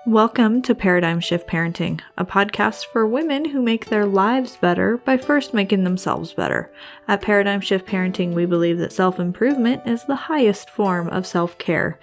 Welcome to Paradigm Shift Parenting, a podcast for women who make their lives better by first making themselves better. At Paradigm Shift Parenting, we believe that self-improvement is the highest form of self-care.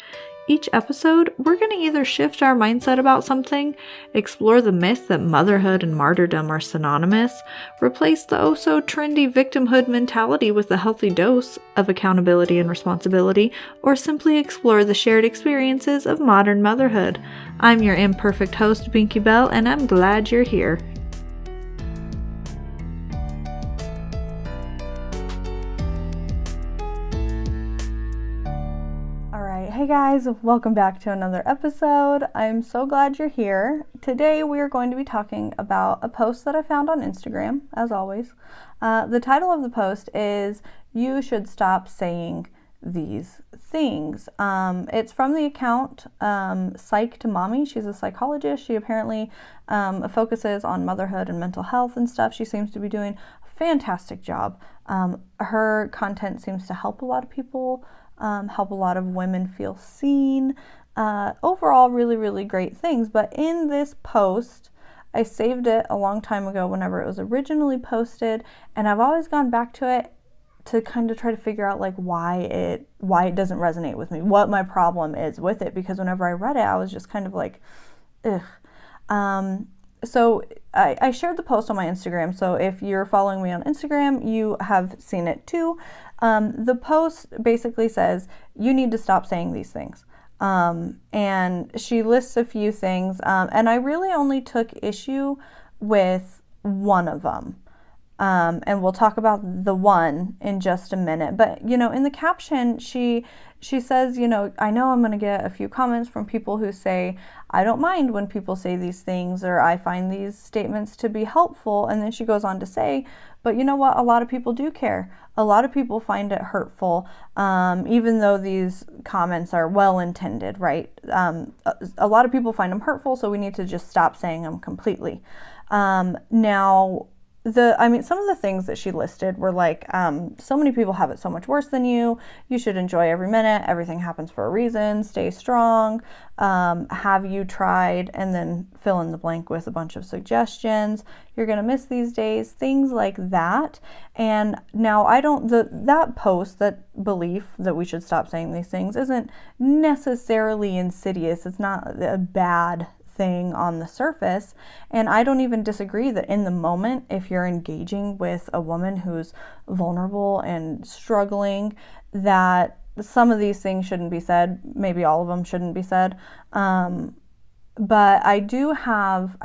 Each episode, we're going to either shift our mindset about something, explore the myth that motherhood and martyrdom are synonymous, replace the oh-so-trendy victimhood mentality with a healthy dose of accountability and responsibility, or simply explore the shared experiences of modern motherhood. I'm your imperfect host, Binky Bell, and I'm glad you're here. Hey guys, welcome back to another episode. I'm so glad you're here. Today we are going to be talking about a post that I found on Instagram, as always. The title of the post is, "You Should Stop Saying These Things." It's from the account Psych to Mommy. She's a psychologist. She apparently focuses on motherhood and mental health and stuff. She seems to be doing a fantastic job. Her content seems to help a lot of people. Help a lot of women feel seen. Overall, really, really great things. But in this post, I saved it a long time ago whenever it was originally posted, and I've always gone back to it to kind of try to figure out like why it doesn't resonate with me, what my problem is with it, because whenever I read it, I was just kind of like, ugh. So I shared the post on my Instagram, so if you're following me on Instagram, you have seen it too. The post basically says, you need to stop saying these things. And she lists a few things, and I really only took issue with one of them. And we'll talk about the one in just a minute. But, in the caption, she says, I know I'm going to get a few comments from people who say, I don't mind when people say these things, or I find these statements to be helpful. And then she goes on to say, but you know what? A lot of people do care. A lot of people find it hurtful, even though these comments are well-intended, right? A lot of people find them hurtful, so we need to just stop saying them completely. Now, some of the things that she listed were like, so many people have it so much worse than you. You should enjoy every minute. Everything happens for a reason. Stay strong. Have you tried? And then fill in the blank with a bunch of suggestions. You're going to miss these days. Things like that. And now that post, that belief that we should stop saying these things isn't necessarily insidious. It's not a bad thing on the surface, and I don't even disagree that in the moment, if you're engaging with a woman who's vulnerable and struggling, that some of these things shouldn't be said. Maybe all of them shouldn't be said. But I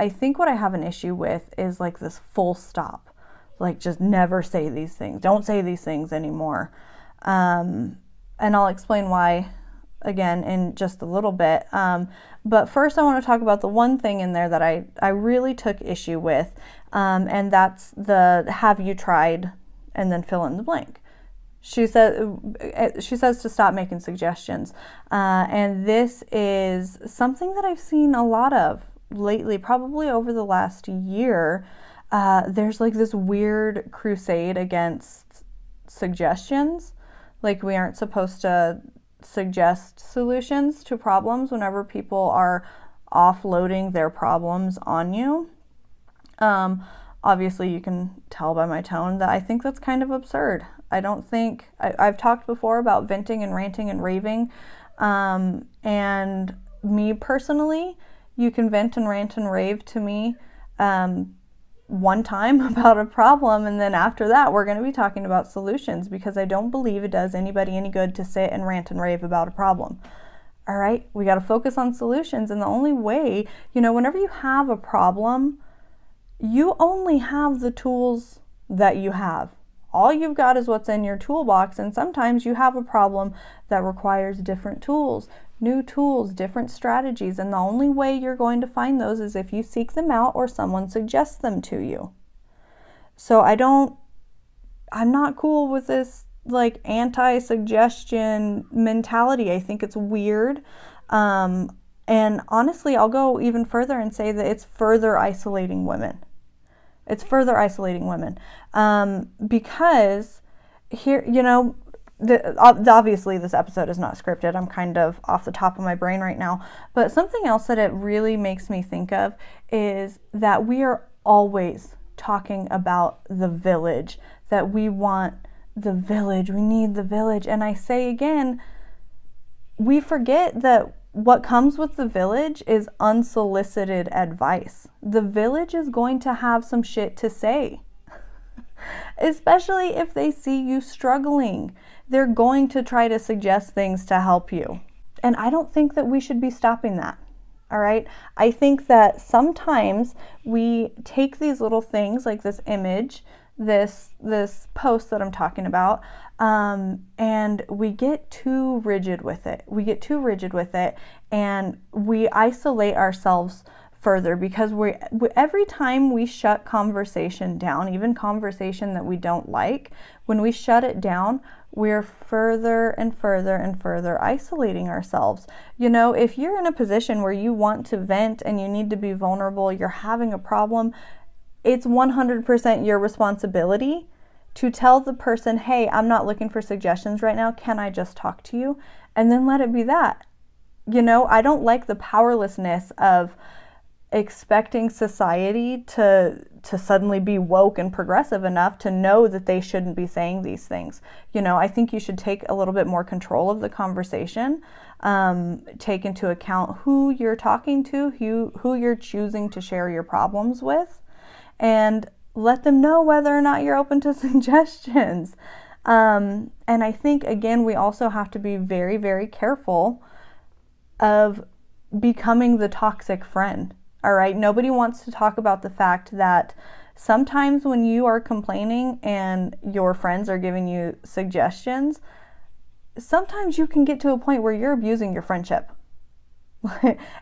think what I have an issue with is like this full stop, like just never say these things. Don't say these things anymore. And I'll explain why again in just a little bit. But first I want to talk about the one thing in there that I really took issue with, and that's the have you tried and then fill in the blank. She says to stop making suggestions, and this is something that I've seen a lot of lately, probably over the last year. There's like this weird crusade against suggestions, like we aren't supposed to suggest solutions to problems whenever people are offloading their problems on you. Obviously you can tell by my tone that I think that's kind of absurd. I've talked before about venting and ranting and raving, and me personally, you can vent and rant and rave to me one time about a problem, and then after that we're going to be talking about solutions, because I don't believe it does anybody any good to sit and rant and rave about a problem. All right, we got to focus on solutions, and the only way, whenever you have a problem, you only have the tools that you have. All you've got is what's in your toolbox, and sometimes you have a problem that requires different tools, new tools, different strategies, and the only way you're going to find those is if you seek them out or someone suggests them to you. So I'm not cool with this like anti-suggestion mentality. I think it's weird. And honestly, I'll go even further and say that it's further isolating women. Because here, obviously this episode is not scripted. I'm kind of off the top of my brain right now. But something else that it really makes me think of is that we are always talking about the village, that we want the village, we need the village. And I say again, we forget that what comes with the village is unsolicited advice. The village is going to have some shit to say, especially if they see you struggling. They're going to try to suggest things to help you. And I don't think that we should be stopping that. All right. I think that sometimes we take these little things like this image, this post that I'm talking about, and we get too rigid with it. And we isolate ourselves further because every time we shut conversation down, even conversation that we don't like, when we shut it down, we're further and further and further isolating ourselves. If you're in a position where you want to vent and you need to be vulnerable, you're having a problem, it's 100% your responsibility to tell the person, hey, I'm not looking for suggestions right now. Can I just talk to you? And then let it be that. I don't like the powerlessness of expecting society to suddenly be woke and progressive enough to know that they shouldn't be saying these things. I think you should take a little bit more control of the conversation, take into account who you're talking to, who you're choosing to share your problems with, and let them know whether or not you're open to suggestions. And I think, again, we also have to be very, very careful of becoming the toxic friend. All right. Nobody wants to talk about the fact that sometimes when you are complaining and your friends are giving you suggestions, sometimes you can get to a point where you're abusing your friendship.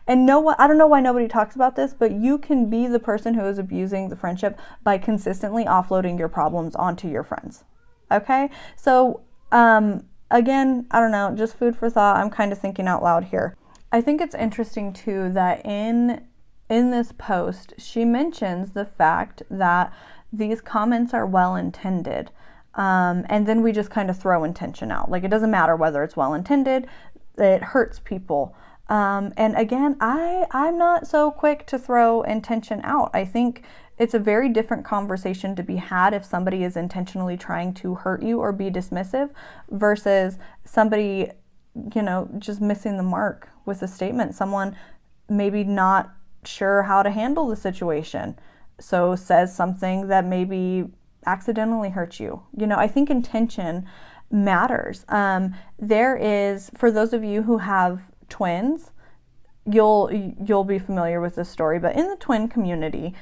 And I don't know why nobody talks about this, but you can be the person who is abusing the friendship by consistently offloading your problems onto your friends. Okay. So, again, I don't know, just food for thought. I'm kind of thinking out loud here. I think it's interesting too that in this post, she mentions the fact that these comments are well-intended. And then we just kind of throw intention out. Like, it doesn't matter whether it's well-intended, it hurts people. And again, I'm not so quick to throw intention out. I think it's a very different conversation to be had if somebody is intentionally trying to hurt you or be dismissive versus somebody, just missing the mark with a statement. Someone maybe not sure how to handle the situation, so says something that maybe accidentally hurts you. I think intention matters. There is, for those of you who have twins, you'll be familiar with this story, but in the twin community,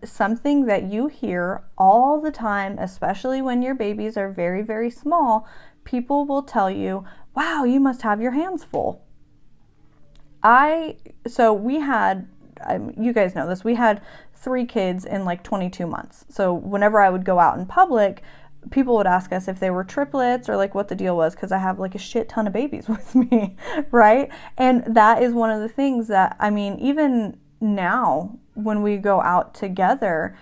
something that you hear all the time, especially when your babies are very, very small, people will tell you, wow, you must have your hands full. So we had, you guys know this, we had 3 kids in like 22 months. So whenever I would go out in public, people would ask us if they were triplets or like what the deal was, because I have like a shit ton of babies with me, right? And that is one of the things that, even now when we go out together,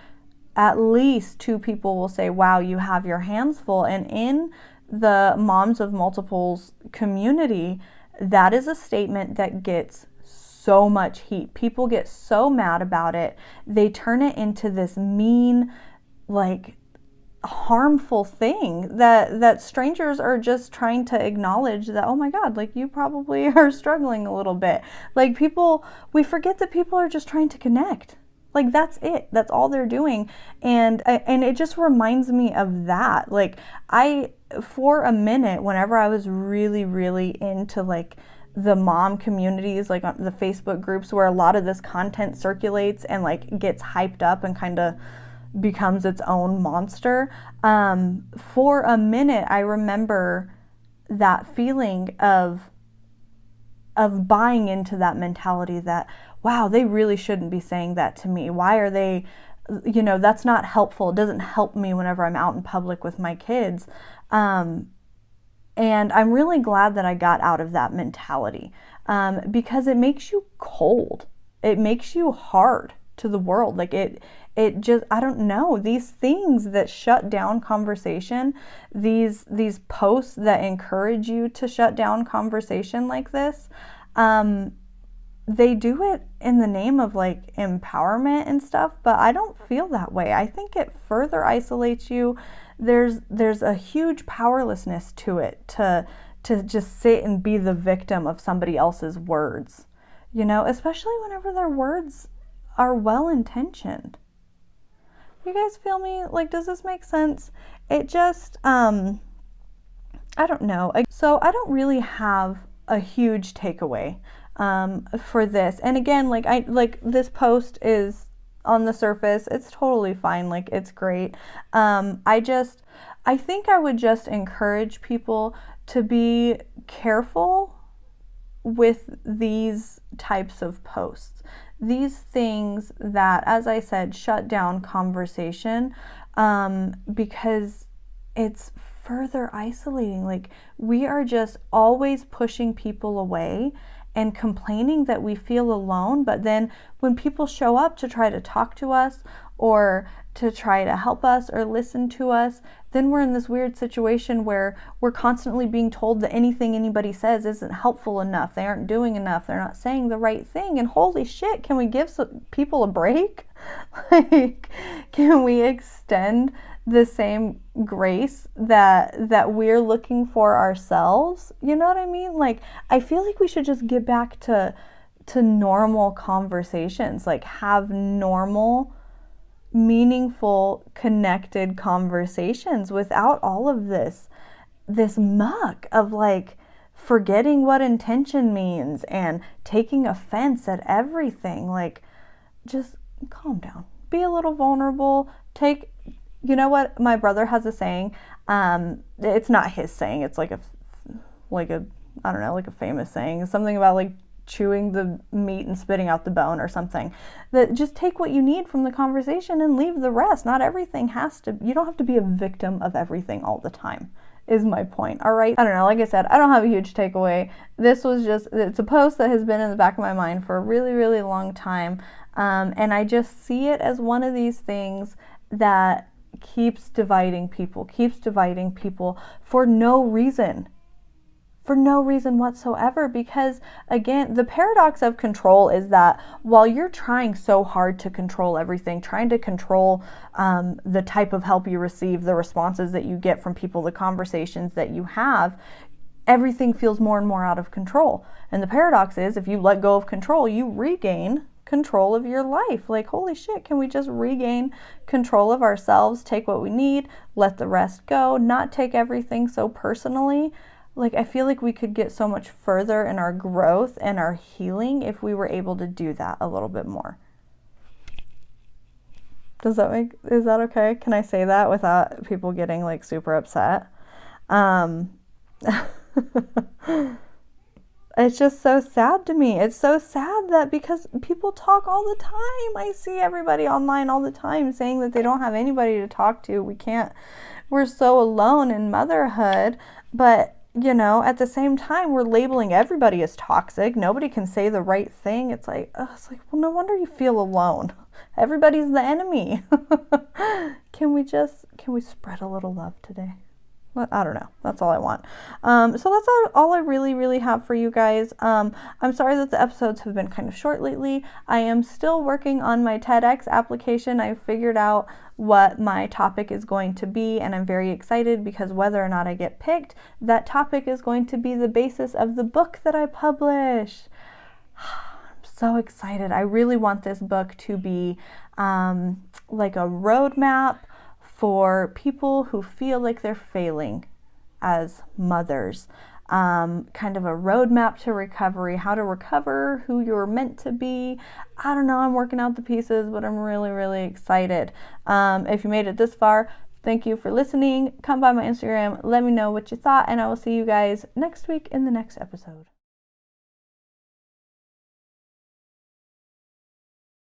at least 2 people will say, wow, you have your hands full. And in the Moms of Multiples community, that is a statement that gets so much heat. People get so mad about it. They turn it into this mean, like, harmful thing that strangers are just trying to acknowledge that, oh my God, like, you probably are struggling a little bit. Like, we forget that people are just trying to connect. Like, that's it. That's all they're doing. And it just reminds me of that. Like, for a minute, whenever I was really, really into like the mom communities, like on the Facebook groups where a lot of this content circulates and like gets hyped up and kind of becomes its own monster. For a minute, I remember that feeling of buying into that mentality that, wow, they really shouldn't be saying that to me. Why are they, that's not helpful. It doesn't help me whenever I'm out in public with my kids. And I'm really glad that I got out of that mentality, because it makes you cold. It makes you hard. to the world. Like it just, I don't know, these things that shut down conversation, these posts that encourage you to shut down conversation like this, they do it in the name of like empowerment and stuff, but I don't feel that way. I think it further isolates you. There's a huge powerlessness to it, to just sit and be the victim of somebody else's words, you know, especially whenever their words are well-intentioned. You guys feel me? Like, does this make sense? It just, I don't know. So I don't really have a huge takeaway for this. And again, like this post is on the surface, it's totally fine. Like, it's great. I think I would just encourage people to be careful with these types of posts. These things that, as I said, shut down conversation, because it's further isolating. Like, we are just always pushing people away and complaining that we feel alone. But then when people show up to try to talk to us or to try to help us or listen to us, then we're in this weird situation where we're constantly being told that anything anybody says isn't helpful enough. They aren't doing enough. They're not saying the right thing. And holy shit, can we give people a break? Like, can we extend the same grace that we're looking for ourselves? You know what I mean? Like, I feel like we should just get back to normal conversations, like have normal, meaningful, connected conversations without all of this muck of like forgetting what intention means and taking offense at everything. Like, just calm down, be a little vulnerable. You know what, my brother has a saying, it's not his saying, it's like a I don't know, like a famous saying, something about like chewing the meat and spitting out the bone or something. That just take what you need from the conversation and leave the rest. Not everything you don't have to be a victim of everything all the time, is my point. All right. I don't know. Like I said, I don't have a huge takeaway. This was it's a post that has been in the back of my mind for a really, really long time. And I just see it as one of these things that keeps dividing people for no reason. For no reason whatsoever, because again, the paradox of control is that while you're trying so hard to control everything, trying to control the type of help you receive, the responses that you get from people, the conversations that you have, everything feels more and more out of control. And the paradox is, if you let go of control, you regain control of your life. Like, holy shit, can we just regain control of ourselves, take what we need, let the rest go, not take everything so personally? Like, I feel like we could get so much further in our growth and our healing if we were able to do that a little bit more. Is that okay? Can I say that without people getting like super upset? It's just so sad to me. It's so sad that, because people talk all the time. I see everybody online all the time saying that they don't have anybody to talk to. We're so alone in motherhood, but you know, at the same time, we're labeling everybody as toxic. Nobody can say the right thing. It's like, well, no wonder you feel alone. Everybody's the enemy. Can we spread a little love today? I don't know. That's all I want. So that's all I really, really have for you guys. I'm sorry that the episodes have been kind of short lately. I am still working on my TEDx application. I've figured out what my topic is going to be, and I'm very excited because whether or not I get picked, that topic is going to be the basis of the book that I publish. I'm so excited. I really want this book to be like a roadmap for people who feel like they're failing as mothers. Kind of a roadmap to recovery, how to recover who you're meant to be. I don't know, I'm working out the pieces, but I'm really, really excited. If you made it this far, thank you for listening. Come by my Instagram, let me know what you thought, and I will see you guys next week in the next episode.